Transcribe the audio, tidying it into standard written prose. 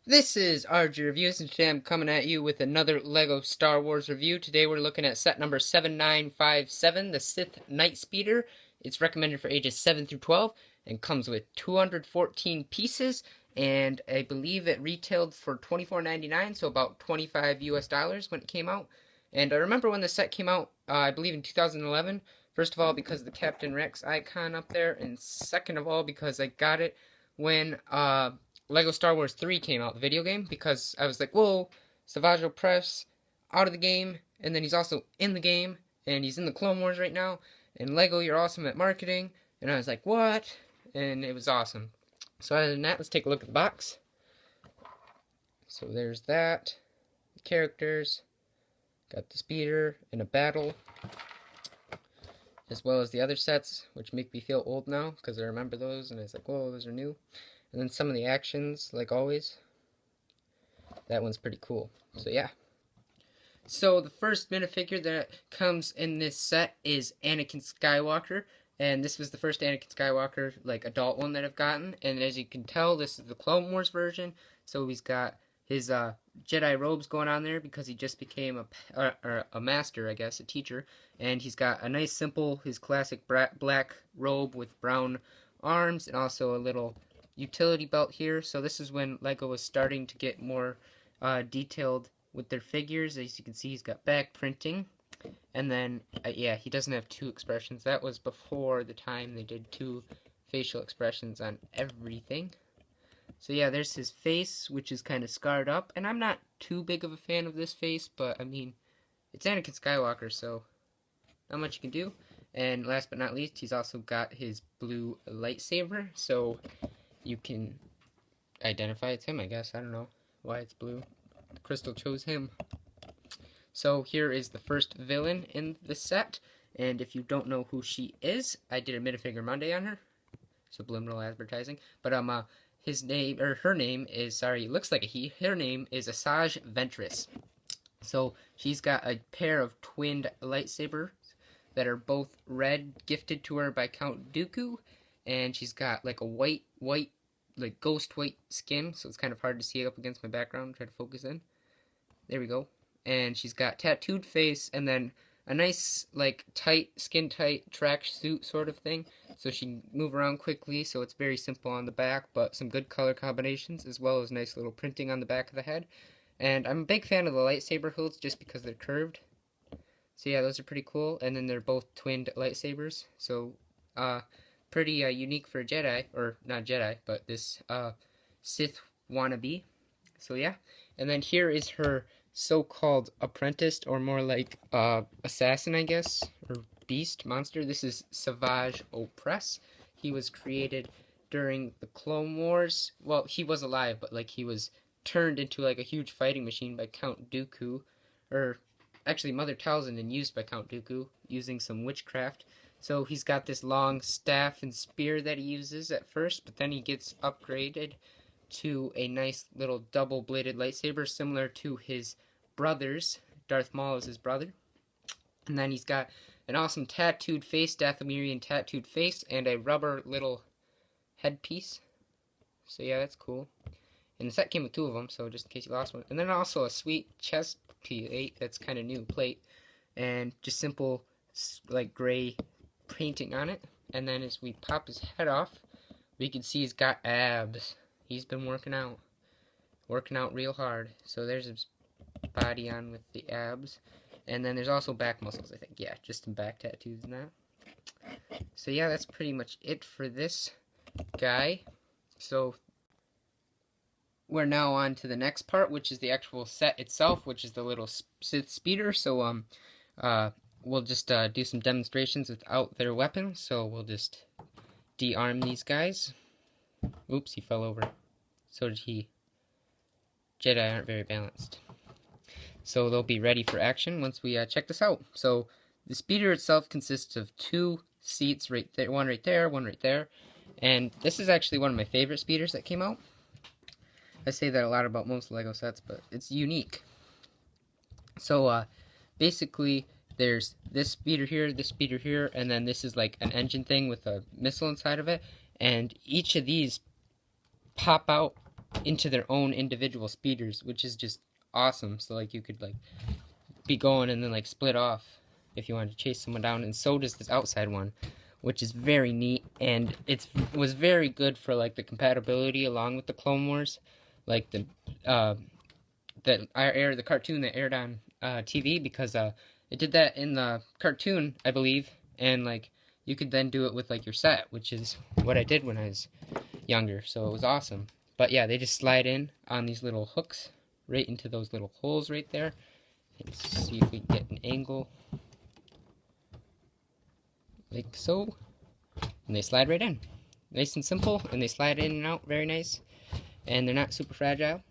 This is RG Reviews, and today I'm coming at you with another LEGO Star Wars review. Today we're looking at set number 7957, the Sith Nightspeeder. It's recommended for ages 7 through 12 and comes with 214 pieces, and I believe it retailed for $24.99, so about 25 US dollars when it came out. And I remember when the set came out, I believe in 2011. First of all, because of the Captain Rex icon up there, and second of all, because I got it when Lego Star Wars 3 came out, the video game, because I was like, whoa, Savage Opress out of the game, and then he's also in the game, and he's in the Clone Wars right now, and Lego, you're awesome at marketing, and I was like, what? And it was awesome. So other than that, let's take a look at the box. So there's that, the characters, got the speeder in a battle, as well as the other sets, which make me feel old now, because I remember those, and I was like, whoa, those are new. And then some of the actions, like always. That one's pretty cool. So yeah. So the first minifigure that comes in this set is Anakin Skywalker. And this was the first Anakin Skywalker, like, adult one that I've gotten. And as you can tell, this is the Clone Wars version. So he's got his Jedi robes going on there because he just became a master, I guess, a teacher. And he's got a nice, simple, his classic black robe with brown arms and also a little utility belt here. So this is when Lego was starting to get more detailed with their figures. As you can see, he's got back printing, and then yeah, he doesn't have two expressions. That was before the time they did two facial expressions on everything. So yeah, there's his face, which is kind of scarred up, and I'm not too big of a fan of this face, but I mean, it's Anakin Skywalker, so not much you can do. And last but not least, he's also got his blue lightsaber, so you can identify it's him, I guess. I don't know why it's blue. The crystal chose him. So here is the first villain in the set, and if you don't know who she is, I did a Minifigure Monday on her, subliminal advertising. But his name, or her name is, sorry, it looks like a he. Her name is Asajj Ventress. So she's got a pair of twinned lightsabers that are both red, gifted to her by Count Dooku, and she's got like a white, like ghost white skin, so it's kind of hard to see it up against my background. Try to focus in. There we go. And she's got tattooed face, and then a nice, like, tight, skin tight track suit sort of thing, so she can move around quickly. So it's very simple on the back, but some good color combinations, as well as nice little printing on the back of the head. And I'm a big fan of the lightsaber hilts just because they're curved. So yeah, those are pretty cool. And then they're both twinned lightsabers, so pretty unique for a Jedi, or not Jedi, but this Sith wannabe. So yeah, and then here is her so-called apprentice, or more like assassin, I guess, or beast, monster. This is Savage Opress. He was created during the Clone Wars. Well, he was alive, but like he was turned into like a huge fighting machine by Count Dooku, or actually Mother Talzin, and used by Count Dooku using some witchcraft. So he's got this long staff and spear that he uses at first, but then he gets upgraded to a nice little double-bladed lightsaber similar to his brothers. Darth Maul is his brother. And then he's got an awesome tattooed face, Dathomirian tattooed face, and a rubber little headpiece. So yeah, that's cool. And the set came with two of them, so just in case you lost one. And then also a sweet chest plate that's kind of new plate, and just simple, like, gray painting on it. And then as we pop his head off, we can see he's got abs. He's been working out real hard. So there's his body on with the abs, and then there's also back muscles, I think. Yeah, just some back tattoos and that. So yeah, that's pretty much it for this guy. So we're now on to the next part, which is the actual set itself, which is the little Sith speeder. So we'll just do some demonstrations without their weapons. So we'll just de-arm these guys. Oops, he fell over. So did he. Jedi aren't very balanced. So they'll be ready for action once we check this out. So the speeder itself consists of two seats right there, one right there, one right there. And this is actually one of my favorite speeders that came out. I say that a lot about most LEGO sets, but it's unique. So basically there's this speeder here, and then this is like an engine thing with a missile inside of it. And each of these pop out into their own individual speeders, which is just awesome. So like you could like be going and then like split off if you wanted to chase someone down, and so does this outside one, which is very neat, and it was very good for like the compatibility along with the Clone Wars, like the the cartoon that aired on TV, because it did that in the cartoon, I believe, and like you could then do it with like your set, which is what I did when I was younger, so it was awesome. But yeah, they just slide in on these little hooks right into those little holes right there. Let's see if we can get an angle like so, and they slide right in. Nice and simple, and they slide in and out very nice, and they're not super fragile.